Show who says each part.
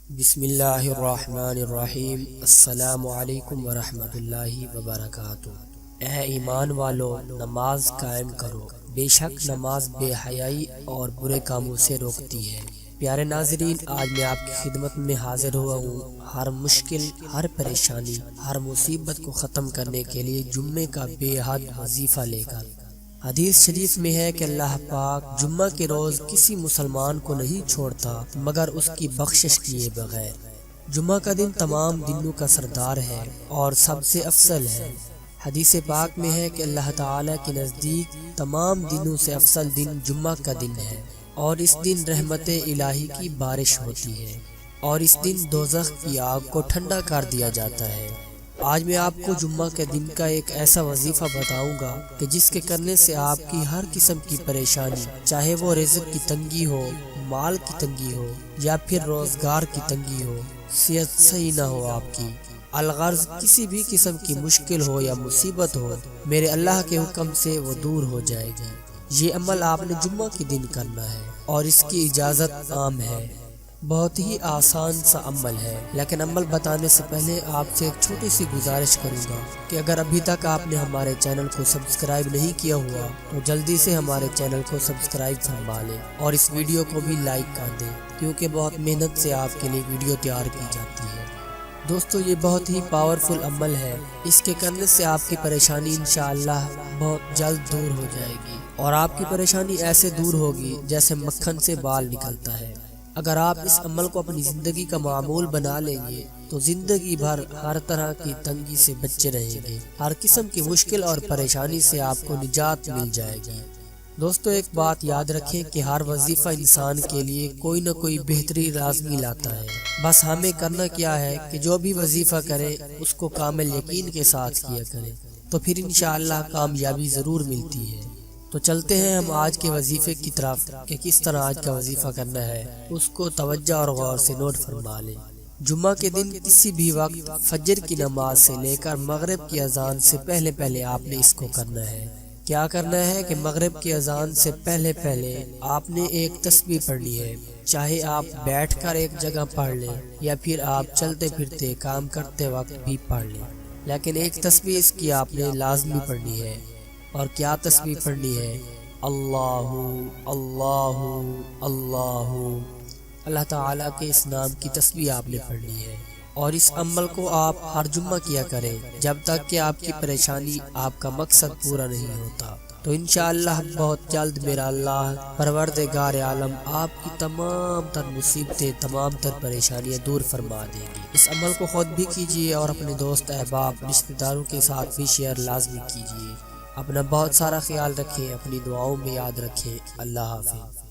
Speaker 1: بسم اللہ الرحمن الرحیم۔ السلام علیکم ورحمۃ اللہ وبرکاتہ۔ اے ایمان والو، نماز قائم کرو، بے شک نماز بے حیائی اور برے کاموں سے روکتی ہے۔ پیارے ناظرین، آج میں آپ کی خدمت میں حاضر ہوا ہوں ہر مشکل، ہر پریشانی، ہر مصیبت کو ختم کرنے کے لیے جمعے کا بے حد وظیفہ لے کر۔ حدیث شریف میں ہے کہ اللہ پاک جمعہ کے روز کسی مسلمان کو نہیں چھوڑتا مگر اس کی بخشش کیے بغیر۔ جمعہ کا دن تمام دنوں کا سردار ہے اور سب سے افضل ہے۔ حدیث پاک میں ہے کہ اللہ تعالیٰ کے نزدیک تمام دنوں سے افضل دن جمعہ کا دن ہے، اور اس دن رحمت الہی کی بارش ہوتی ہے، اور اس دن دوزخ کی آگ کو ٹھنڈا کر دیا جاتا ہے۔ آج میں آپ کو جمعہ کے دن کا ایک ایسا وظیفہ بتاؤں گا کہ جس کے کرنے سے آپ کی ہر قسم کی پریشانی، چاہے وہ رزق کی تنگی ہو، مال کی تنگی ہو، یا پھر روزگار کی تنگی ہو، صحت صحیح نہ ہو آپ کی، الغرض کسی بھی قسم کی مشکل ہو یا مصیبت ہو، میرے اللہ کے حکم سے وہ دور ہو جائے گی۔ یہ عمل آپ نے جمعہ کے دن کرنا ہے، اور اس کی اجازت عام ہے۔ بہت ہی آسان سا عمل ہے، لیکن عمل بتانے سے پہلے آپ سے ایک چھوٹی سی گزارش کروں گا کہ اگر ابھی تک آپ نے ہمارے چینل کو سبسکرائب نہیں کیا ہوا تو جلدی سے ہمارے چینل کو سبسکرائب فرما لیں، اور اس ویڈیو کو بھی لائک کر دیں، کیونکہ بہت محنت سے آپ کے لیے ویڈیو تیار کی جاتی ہے۔ دوستو، یہ بہت ہی پاورفل عمل ہے، اس کے کرنے سے آپ کی پریشانی انشاءاللہ بہت جلد دور ہو جائے گی، اور آپ کی پریشانی ایسے دور ہوگی جیسے مکھن سے بال نکلتا ہے۔ اگر آپ اس عمل کو اپنی زندگی کا معمول بنا لیں گے تو زندگی بھر ہر طرح کی تنگی سے بچے رہیں گے، ہر قسم کی مشکل اور پریشانی سے آپ کو نجات مل جائے گی۔ دوستو، ایک بات یاد رکھیں کہ ہر وظیفہ انسان کے لیے کوئی نہ کوئی بہتری لازمی لاتا ہے، بس ہمیں کرنا کیا ہے کہ جو بھی وظیفہ کریں اس کو کامل یقین کے ساتھ کیا کریں، تو پھر انشاءاللہ کامیابی ضرور ملتی ہے۔ تو چلتے ہیں ہم آج کے وظیفے کی طرف کہ کس طرح آج کا وظیفہ کرنا ہے، اس کو توجہ اور غور سے نوٹ فرما لیں۔ جمعہ کے دن کسی بھی وقت فجر کی نماز سے لے کر مغرب کی اذان سے پہلے آپ نے اس کو کرنا ہے۔ کیا کرنا ہے کہ مغرب کی اذان سے پہلے آپ نے ایک تسبیح پڑھنی ہے، چاہے آپ بیٹھ کر ایک جگہ پڑھ لیں یا پھر آپ چلتے پھرتے کام کرتے وقت بھی پڑھ لیں، لیکن ایک تسبیح اس کی آپ نے لازمی پڑھنی ہے۔ اور کیا تسبیح پڑھنی ہے؟ اللہ اللہ اللہ۔ اللہ تعالیٰ کے اس نام کی تسبیح آپ نے پڑھنی ہے، اور اس عمل کو آپ ہر جمعہ کیا کریں جب تک کہ آپ کی پریشانی، آپ کا مقصد پورا نہیں ہوتا۔ تو انشاءاللہ بہت جلد میرا اللہ پروردگار عالم آپ کی تمام تر مصیبتیں، تمام تر پریشانیاں دور فرما دے گی۔ اس عمل کو خود بھی کیجیے اور اپنے دوست، احباب، رشتہ داروں کے ساتھ بھی شیئر لازمی کیجیے۔ اپنا بہت سارا خیال رکھیں، اپنی دعاؤں میں یاد رکھیں۔ اللہ حافظ۔